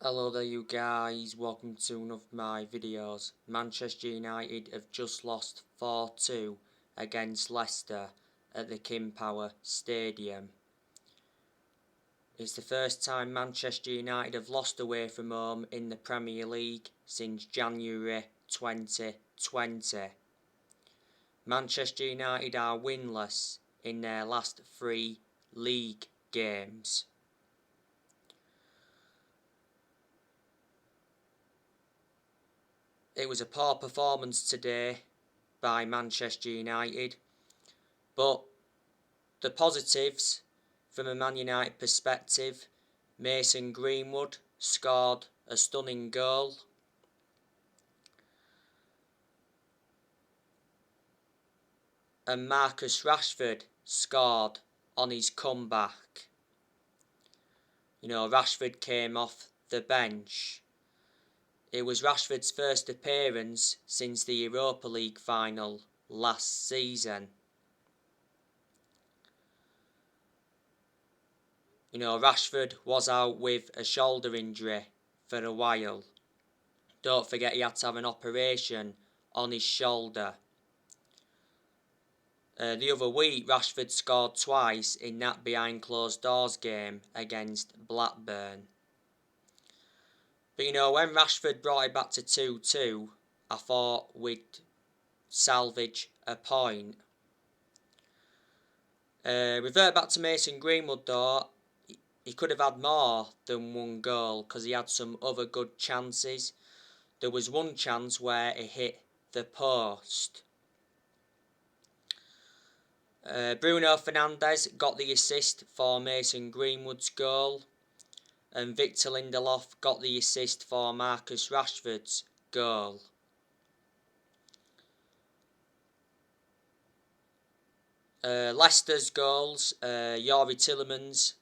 Hello there you guys, welcome to one of my videos. Manchester United have just lost 4-2 against Leicester at the King Power Stadium. It's the first time Manchester United have lost away from home in the Premier League since January 2020. Manchester United are winless in their last 3 league games. It was a poor performance today by Manchester United, but the positives from a Man United perspective: Mason Greenwood scored a stunning goal. And Marcus Rashford scored on his comeback. Rashford came off the bench. It was Rashford's first appearance since the Europa League final last season. Rashford was out with a shoulder injury for a while. Don't forget he had to have an operation on his shoulder. The other week, Rashford scored twice in that behind closed doors game against Blackburn. But when Rashford brought it back to 2-2, I thought we'd salvage a point. Revert back to Mason Greenwood though, he could have had more than one goal because he had some other good chances. There was one chance where he hit the post. Bruno Fernandes got the assist for Mason Greenwood's goal, and Victor Lindelof got the assist for Marcus Rashford's goal. Leicester's goals, Youri Tielemans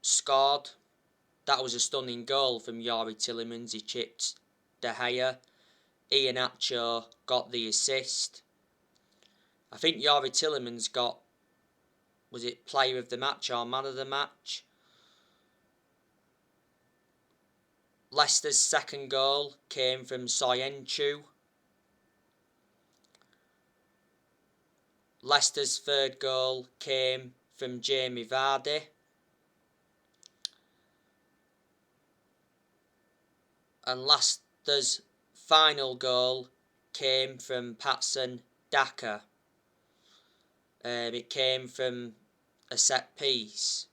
scored. That was a stunning goal from Youri Tielemans. He chipped De Gea. Iheanacho got the assist. I think Youri Tielemans got, was it player of the match or man of the match? Leicester's second goal came from Soyuncu. Leicester's third goal came from Jamie Vardy. And Leicester's final goal came from Patson Daka. It came from a set piece.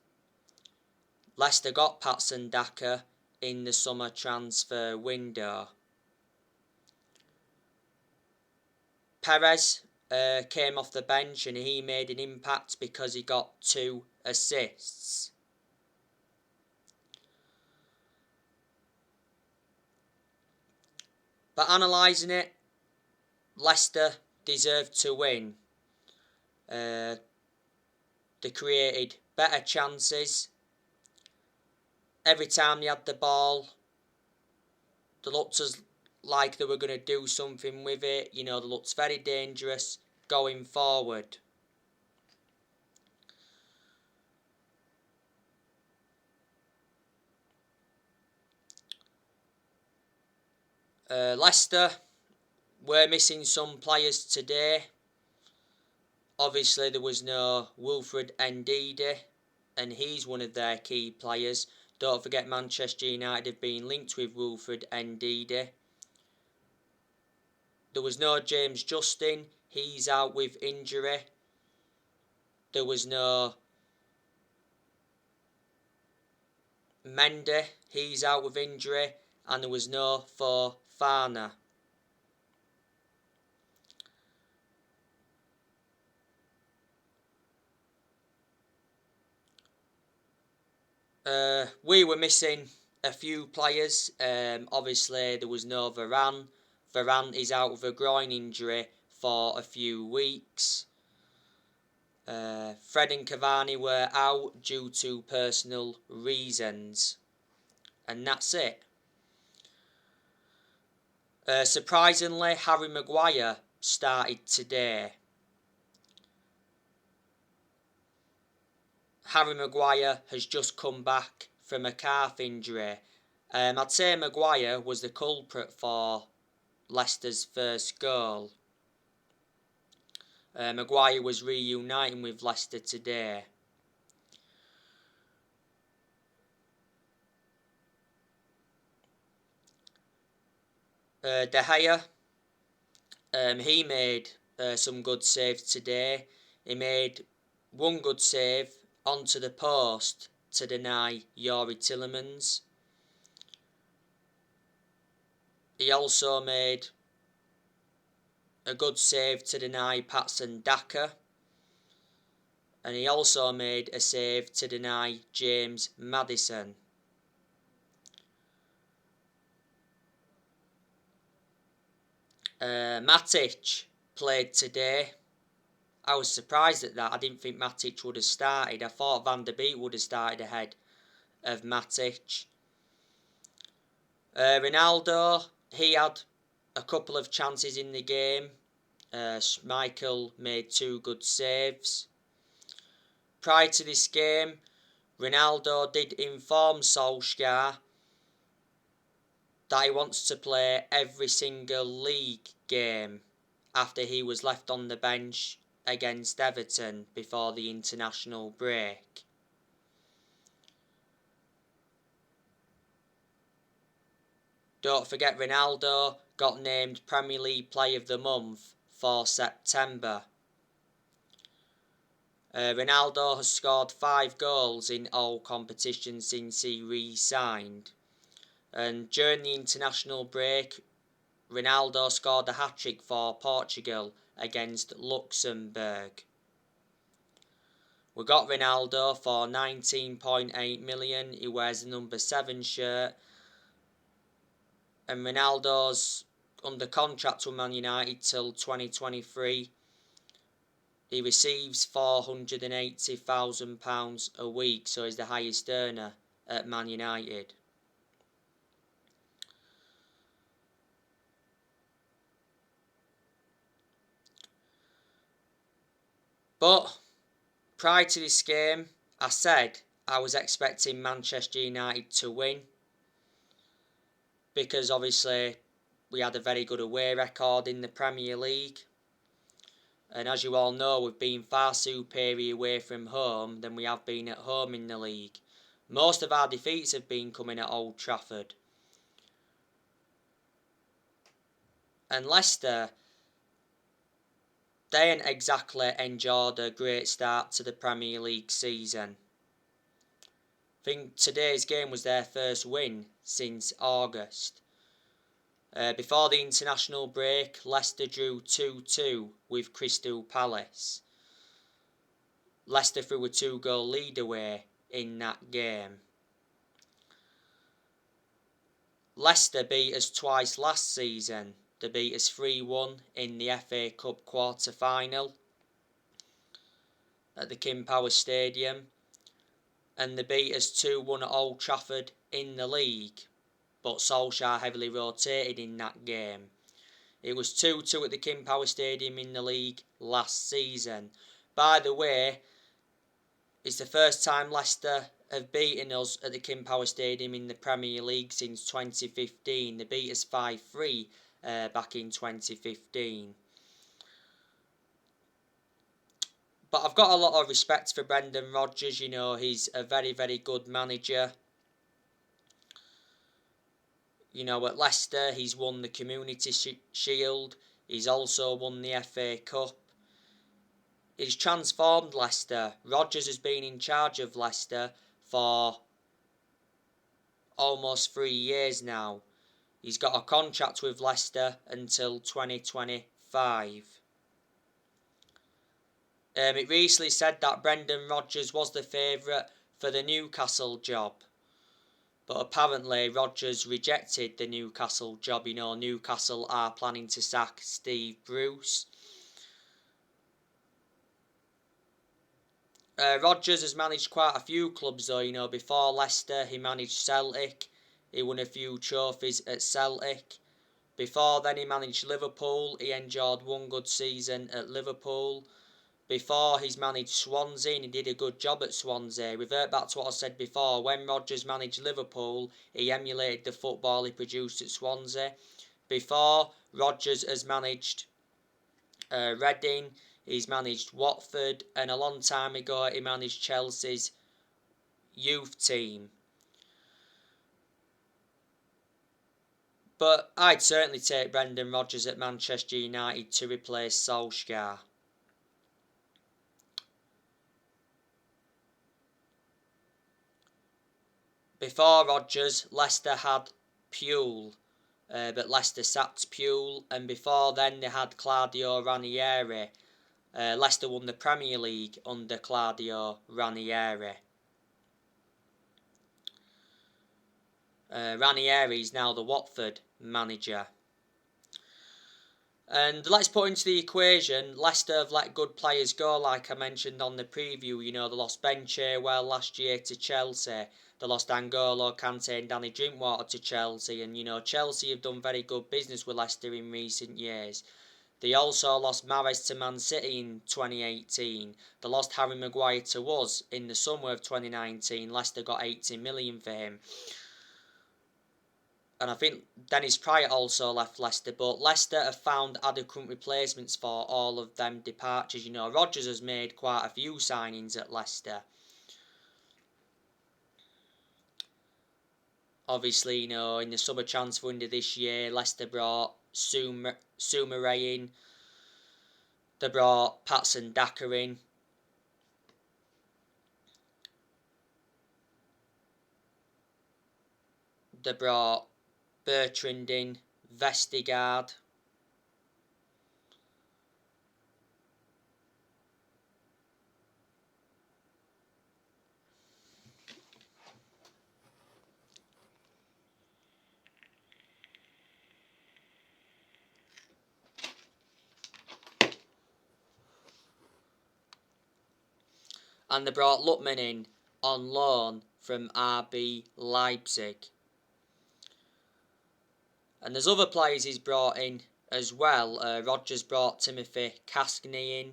Leicester got Patson Daka in the summer transfer window. Perez came off the bench and he made an impact because he got 2 assists. But analysing it, Leicester deserved to win. They created better chances. Every time they had the ball, they looked as like they were going to do something with it. They looked very dangerous going forward. Leicester were missing some players today. Obviously, there was no Wilfred Ndidi, and he's one of their key players. Don't forget Manchester United have been linked with Wilfred Ndidi. There was no James Justin, he's out with injury. There was no Mendy, he's out with injury. And there was no Fofana. We were missing a few players. Obviously, there was no Varane. Varane is out with a groin injury for a few weeks. Fred and Cavani were out due to personal reasons. And that's it. Surprisingly, Harry Maguire started today. Harry Maguire has just come back from a calf injury, I'd say Maguire was the culprit for Leicester's first goal. Maguire was reuniting with Leicester today. De Gea, he made some good saves today. He made one good save onto the post to deny Youri Tielemans. He also made a good save to deny Patson Daka. And he also made a save to deny James Maddison. Matic played today. I was surprised at that. I didn't think Matic would have started. I thought Van der Beek would have started ahead of Matic. Ronaldo, he had a couple of chances in the game. Schmeichel made 2 good saves. Prior to this game, Ronaldo did inform Solskjaer that he wants to play every single league game after he was left on the bench against Everton before the international break. Don't forget, Ronaldo got named Premier League Player of the Month for September. Ronaldo has scored 5 goals in all competitions since he re-signed. And during the international break, Ronaldo scored a hat-trick for Portugal against Luxembourg. We got Ronaldo for 19.8 million. He wears the number 7 shirt. And Ronaldo's under contract with Man United till 2023. He receives £480,000 a week, so he's the highest earner at Man United. But prior to this game, I said I was expecting Manchester United to win, because obviously we had a very good away record in the Premier League. And as you all know, we've been far superior away from home than we have been at home in the league. Most of our defeats have been coming at Old Trafford. And Leicester, they ain't exactly enjoyed a great start to the Premier League season. I think today's game was their first win since August. Before the international break, Leicester drew 2-2 with Crystal Palace. Leicester threw a 2-goal lead away in that game. Leicester beat us twice last season. They beat us 3-1 in the FA Cup quarter-final at the King Power Stadium, and they beat us 2-1 at Old Trafford in the league, but Solskjaer heavily rotated in that game. It was 2-2 at the King Power Stadium in the league last season. By the way, it's the first time Leicester have beaten us at the King Power Stadium in the Premier League since 2015. They beat us 5-3 back in 2015. But I've got a lot of respect for Brendan Rodgers. You know, he's a very, very good manager. You know, at Leicester, he's won the Community Shield. He's also won the FA Cup. He's transformed Leicester. Rodgers has been in charge of Leicester for almost 3 years now. He's got a contract with Leicester until 2025. It recently said that Brendan Rodgers was the favourite for the Newcastle job. But apparently Rodgers rejected the Newcastle job. You know, Newcastle are planning to sack Steve Bruce. Rodgers has managed quite a few clubs though. You know, before Leicester he managed Celtic. He won a few trophies at Celtic. Before then he managed Liverpool. He enjoyed one good season at Liverpool. before he's managed Swansea, and he did a good job at Swansea. Revert back to what I said before, when Rodgers managed Liverpool, he emulated the football he produced at Swansea. Before, Rodgers has managed Reading, he's managed Watford, and a long time ago he managed Chelsea's youth team. But I'd certainly take Brendan Rodgers at Manchester United to replace Solskjaer. Before Rodgers, Leicester had Puel, but Leicester sacked Puel, and before then they had Claudio Ranieri. Leicester won the Premier League under Claudio Ranieri. Ranieri is now the Watford manager. And let's put into the equation, Leicester have let good players go, like I mentioned on the preview. You know, they lost Ben Chilwell last year to Chelsea. They lost N'Golo Kante and Danny Drinkwater to Chelsea. And, you know, Chelsea have done very good business with Leicester in recent years. They also lost Mahrez to Man City in 2018. They lost Harry Maguire to us in the summer of 2019. Leicester got 80 million for him. And I think Dennis Praet also left Leicester, but Leicester have found adequate replacements for all of them departures. You know, Rodgers has made quite a few signings at Leicester. Obviously, you know, in the summer transfer window this year, Leicester brought Soumaré in. They brought Patson Daka in. They brought Bertrand in, Vestergaard. And they brought Lutman in on loan from RB Leipzig. And there's other players he's brought in as well. Rodgers brought Timothy Caskney in.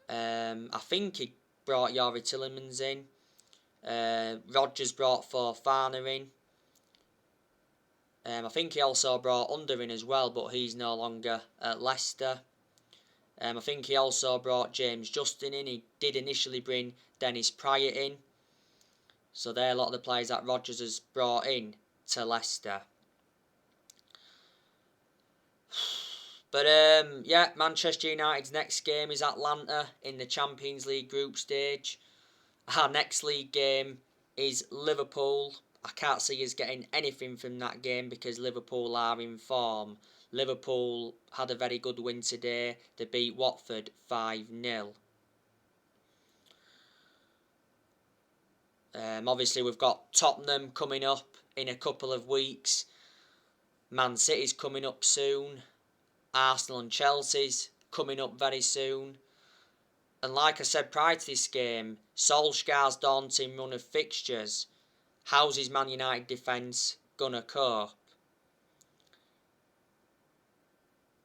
I think he brought Yori Tillemans in. Rodgers brought Fofana in. I think he also brought Under in as well, but he's no longer at Leicester. I think he also brought James Justin in. He did initially bring Dennis Praet in. So they're a lot of the players that Rodgers has brought in to Leicester. But yeah, Manchester United's next game is Atlanta in the Champions League group stage. Our next league game is Liverpool. I can't see us getting anything from that game because Liverpool are in form. Liverpool had a very good win today. They beat Watford 5-0. Obviously, we've got Tottenham coming up in a couple of weeks. Man City's coming up soon. Arsenal and Chelsea's coming up very soon. And like I said prior to this game, Solskjaer's daunting run of fixtures. How's his Man United defence gonna cope?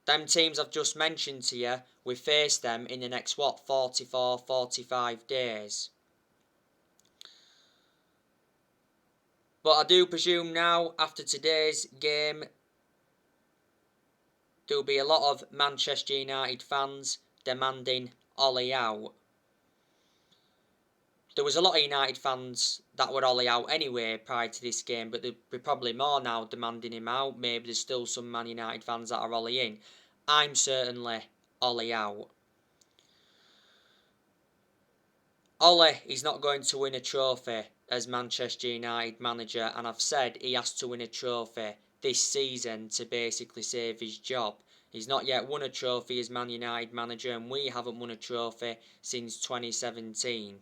Them teams I've just mentioned to you, we face them in the next, 44, 45 days. But I do presume now, after today's game, there'll be a lot of Manchester United fans demanding Ollie out. There was a lot of United fans that were Ollie out anyway prior to this game, but there'll be probably more now demanding him out. Maybe there's still some Man United fans that are Ollie in. I'm certainly Ollie out. Ollie is not going to win a trophy as Manchester United manager, and I've said he has to win a trophy this season to basically save his job. He's not yet won a trophy as Man United manager, and we haven't won a trophy since 2017.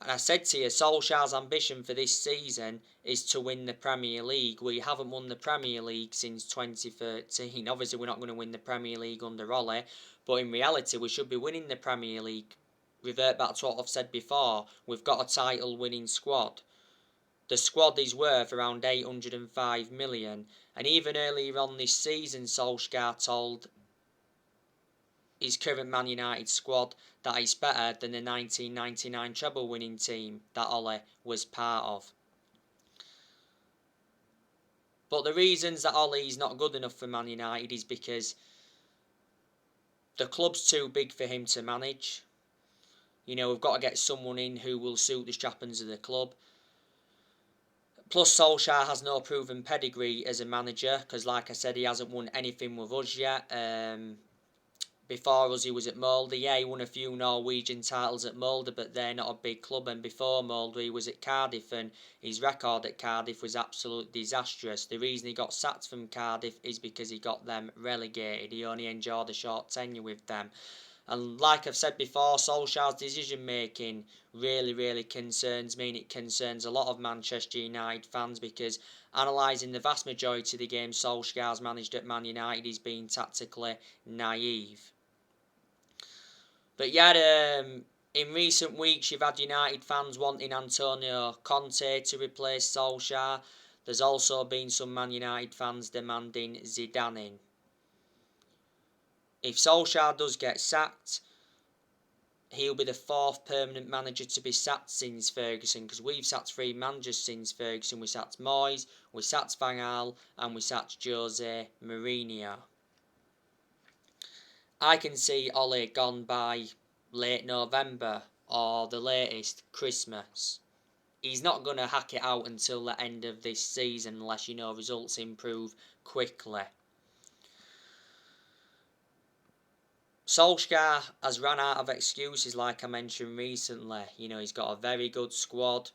And I said to you, Solskjaer's ambition for this season is to win the Premier League. We haven't won the Premier League since 2013. Obviously, we're not going to win the Premier League under Ollie, but in reality, we should be winning the Premier League. Revert back to what I've said before. We've got a title-winning squad. The squad is worth around 805 million. And even earlier on this season, Solskjaer told his current Man United squad that is better than the 1999 treble winning team that Ole was part of. But the reasons that Ole is not good enough for Man United is because the club's too big for him to manage. You know, we've got to get someone in who will suit the strappings of the club. Plus, Solskjaer has no proven pedigree as a manager because, like I said, he hasn't won anything with us yet. Before us, he was at Molde. Yeah, he won a few Norwegian titles at Molde, but they're not a big club. And before Molde, he was at Cardiff, and his record at Cardiff was absolutely disastrous. The reason he got sacked from Cardiff is because he got them relegated. He only enjoyed a short tenure with them. And like I've said before, Solskjaer's decision making really concerns me, and it concerns a lot of Manchester United fans because analysing the vast majority of the games Solskjaer's managed at Man United, he's been tactically naive. But yeah, in recent weeks you've had United fans wanting Antonio Conte to replace Solskjaer. There's also been some Man United fans demanding Zidane in. If Solskjaer does get sacked, he'll be the fourth permanent manager to be sacked since Ferguson, because we've sacked 3 managers since Ferguson. We sacked Moyes, we sacked Van Gaal, and we sacked Jose Mourinho. I can see Ole gone by late November or the latest Christmas. He's not going to hack it out until the end of this season unless, you know, results improve quickly. Solskjaer has run out of excuses, like I mentioned recently. You know, he's got a very good squad.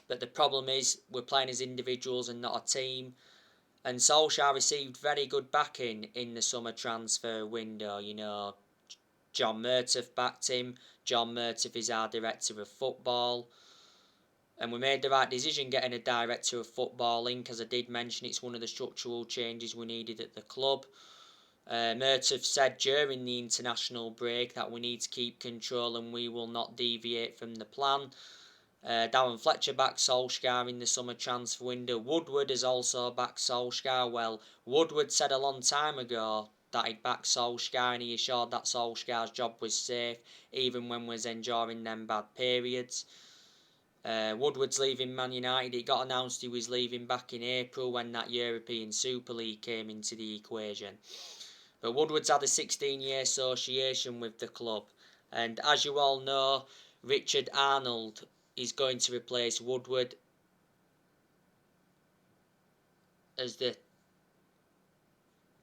But the problem is we're playing as individuals and not a team. And Solskjaer received very good backing in the summer transfer window. You know, John Murtough backed him. John Murtough is our director of football. And we made the right decision getting a director of football in, because I did mention it's one of the structural changes we needed at the club. Murtough said during the international break that we need to keep control and we will not deviate from the plan. Darren Fletcher backed Solskjaer in the summer transfer window. Woodward has also backed Solskjaer. Well, Woodward said a long time ago that he'd back Solskjaer, and he assured that Solskjaer's job was safe even when we was enduring them bad periods. Woodward's leaving Man United. It got announced he was leaving back in April when that European Super League came into the equation. But Woodward's had a 16-year association with the club. And as you all know, Richard Arnold is going to replace Woodward as the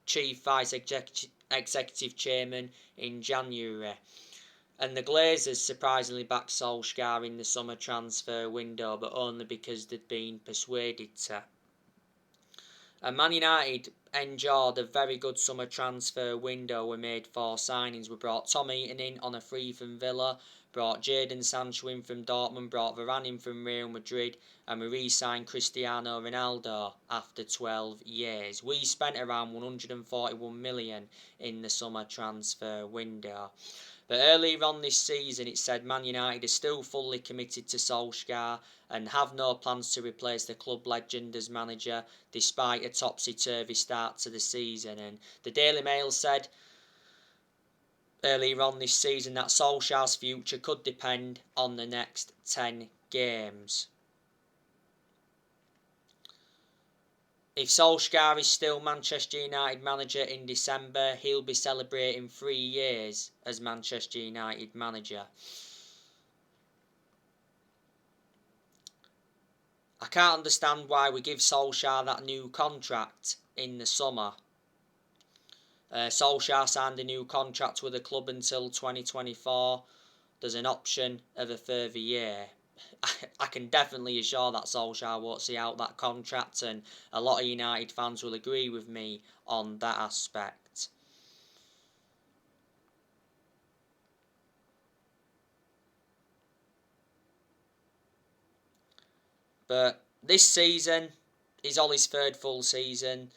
Chief Vice Executive Chairman in January. And the Glazers surprisingly backed Solskjaer in the summer transfer window, but only because they'd been persuaded to. And Man United enjoyed a very good summer transfer window. We made 4 signings. We brought Tom Heaton in on a free from Villa, brought Jadon Sancho in from Dortmund, brought Varane in from Real Madrid, and we re-signed Cristiano Ronaldo after 12 years. We spent around 141 million in the summer transfer window. But earlier on this season, it said Man United are still fully committed to Solskjaer and have no plans to replace the club legend as manager, despite a topsy-turvy start to the season. And the Daily Mail said earlier on this season that Solskjaer's future could depend on the next 10 games. If Solskjaer is still Manchester United manager in December, he'll be celebrating 3 years as Manchester United manager. I can't understand why we give Solskjaer that new contract in the summer. Solskjaer signed a new contract with the club until 2024. There's an option of a further year. I can definitely assure that Solskjaer won't see out that contract, and a lot of United fans will agree with me on that aspect. But this season is Ollie's 3rd full season.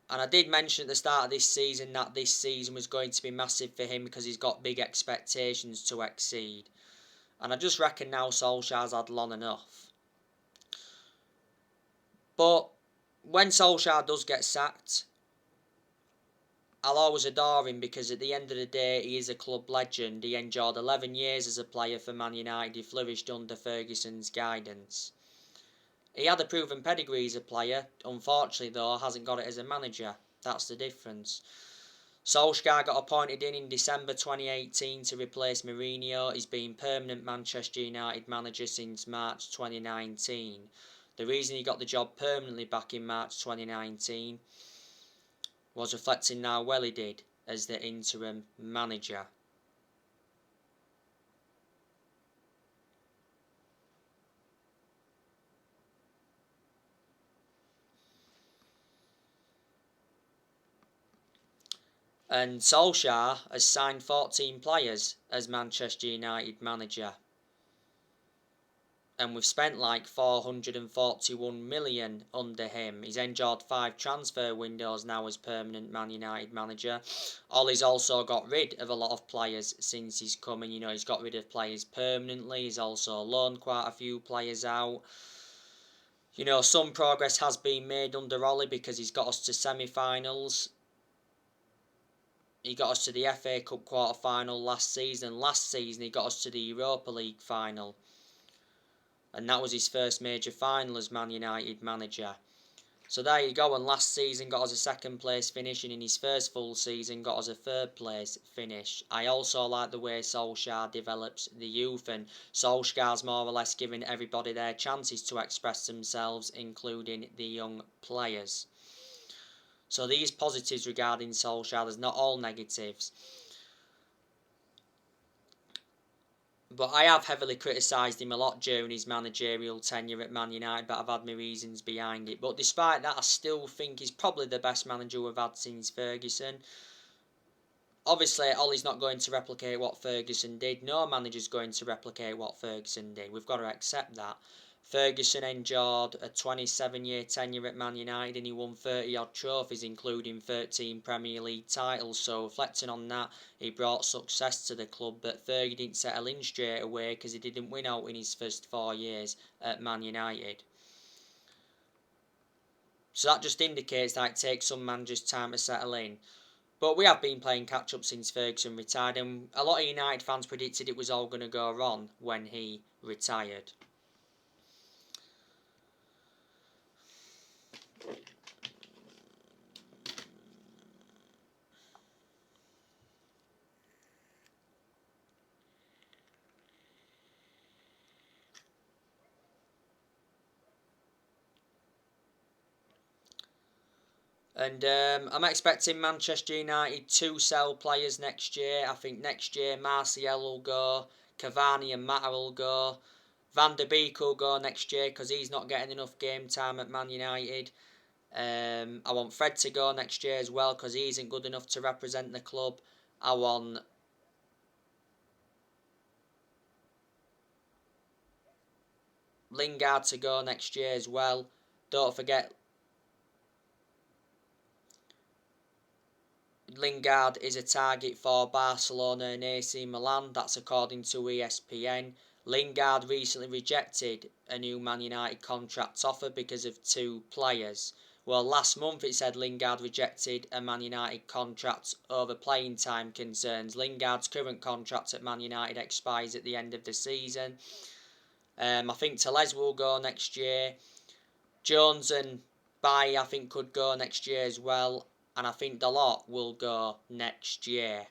And I did mention at the start of this season that this season was going to be massive for him because he's got big expectations to exceed. And I just reckon now Solskjaer's had long enough. But when Solskjaer does get sacked, I'll always adore him because at the end of the day, he is a club legend. He endured 11 years as a player for Man United. He flourished under Ferguson's guidance. He had a proven pedigree as a player. Unfortunately, though, hasn't got it as a manager. That's the difference. Solskjaer got appointed in December 2018 to replace Mourinho. He's been permanent Manchester United manager since March 2019. The reason he got the job permanently back in March 2019 was reflecting how well he did as the interim manager. And Solskjaer has signed 14 players as Manchester United manager. And we've spent like 441 million under him. He's endured 5 transfer windows now as permanent Man United manager. Ollie's also got rid of a lot of players since he's come in. He's got rid of players permanently. He's also loaned quite a few players out. Some progress has been made under Ollie because he's got us to semi-finals. He got us to the FA Cup quarter-final last season. Last season he got us to the Europa League final. And that was his first major final as Man United manager. So there you go, and last season got us a second place finish, and in his first full season got us a third place finish. I also like the way Solskjaer develops the youth, and Solskjaer's more or less giving everybody their chances to express themselves, including the young players. So these positives regarding Solskjaer, there's not all negatives. But I have heavily criticised him a lot during his managerial tenure at Man United, but I've had my reasons behind it. But despite that, I still think he's probably the best manager we've had since Ferguson. Obviously, Ollie's not going to replicate what Ferguson did. No manager's going to replicate what Ferguson did. We've got to accept that. Ferguson endured a 27-year tenure at Man United and he won 30-odd trophies, including 13 Premier League titles. So, reflecting on that, he brought success to the club, but Fergie didn't settle in straight away because he didn't win out in his first 4 years at Man United. So that just indicates that it takes some managers time to settle in. But we have been playing catch-up since Ferguson retired, and a lot of United fans predicted it was all going to go wrong when he retired. And I'm expecting Manchester United to sell players next year. I think next year Martial will go, Cavani and Mata will go, Van der Beek will go next year because he's not getting enough game time at Man United. I want Fred to go next year as well because he isn't good enough to represent the club. I want Lingard to go next year as well. Don't forget, Lingard is a target for Barcelona and AC Milan. That's according to ESPN. Lingard recently rejected a new Man United contract offer because of 2 players. Well, last month it said Lingard rejected a Man United contract over playing time concerns. Lingard's current contract at Man United expires at the end of the season. I think Telles will go next year. Jones and Bailly, I think, could go next year as well. And I think Dalot will go next year.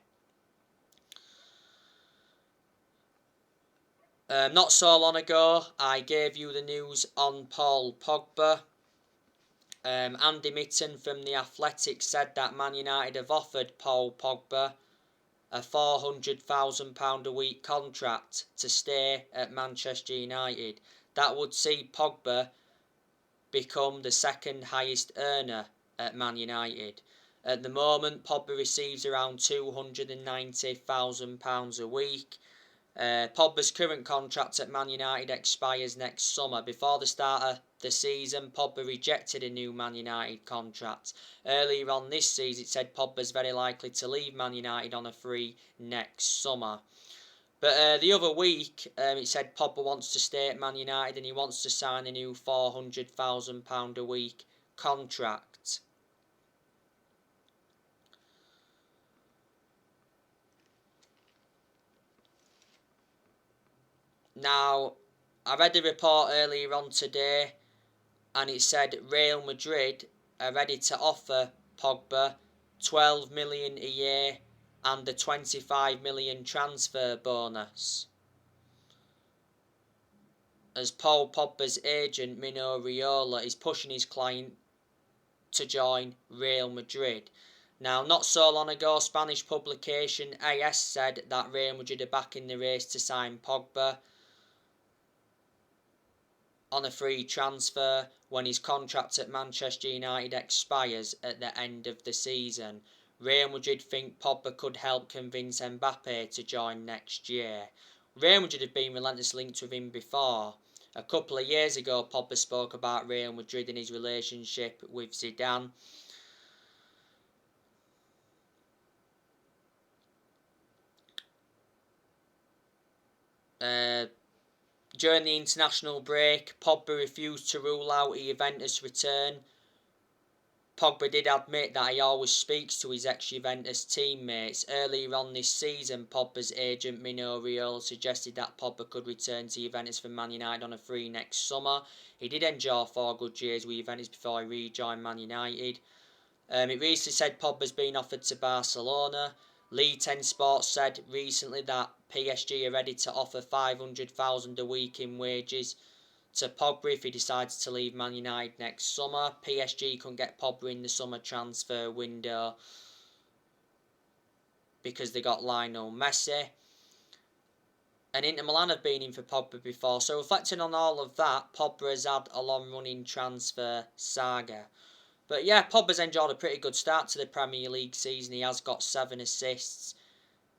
Not so long ago, I gave you the news on Paul Pogba. Andy Mitten from The Athletic said that Man United have offered Paul Pogba a £400,000 a week contract to stay at Manchester United. That would see Pogba become the second highest earner at Man United. At the moment, Pogba receives around £290,000 a week. Pogba's current contract at Man United expires next summer. Before the start of the season, Pogba rejected a new Man United contract. Earlier on this season, it said Pogba's very likely to leave Man United on a free next summer. But the other week, it said Pogba wants to stay at Man United and he wants to sign a new £400,000 a week contract. Now, I read a report earlier on today, and it said Real Madrid are ready to offer Pogba 12 million a year and a 25 million transfer bonus, as Paul Pogba's agent Mino Raiola is pushing his client to join Real Madrid. Now, not so long ago, Spanish publication AS said that Real Madrid are back in the race to sign Pogba on a free transfer when his contract at Manchester United expires at the end of the season. Real Madrid think Pogba could help convince Mbappe to join next year. Real Madrid have been relentlessly linked with him before. A couple of years ago, Pogba spoke about Real Madrid and his relationship with Zidane. During the international break, Pogba refused to rule out a Juventus return. Pogba did admit that he always speaks to his ex-Juventus teammates. Earlier on this season, Pogba's agent Mino Raiola suggested that Pogba could return to Juventus from Man United on a free next summer. He did enjoy 4 good years with Juventus before he rejoined Man United. It recently said Pogba's been offered to Barcelona. Lee 10 Sports said recently that PSG are ready to offer $500,000 a week in wages to Pogba if he decides to leave Man United next summer. PSG couldn't get Pogba in the summer transfer window because they got Lionel Messi. And Inter Milan have been in for Pogba before. So reflecting on all of that, Pogba has had a long-running transfer saga. But yeah, Pogba's enjoyed a pretty good start to the Premier League season. He has got 7 assists.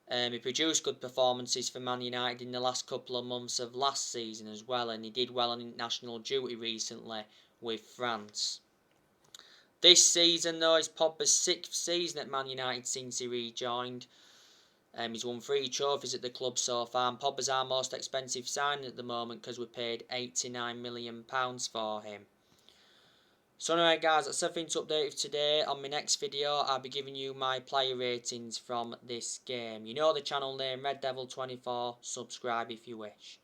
He produced good performances for Man United in the last couple of months of last season as well, and he did well on international duty recently with France. This season, though, is Pogba's 6th season at Man United since he rejoined. He's won 3 trophies at the club so far, and Pogba's our most expensive signing at the moment because we paid £89 million for him. So anyway guys, that's everything to update with today. On my next video, I'll be giving you my player ratings from this game. You know the channel name, Red Devil 24. Subscribe if you wish.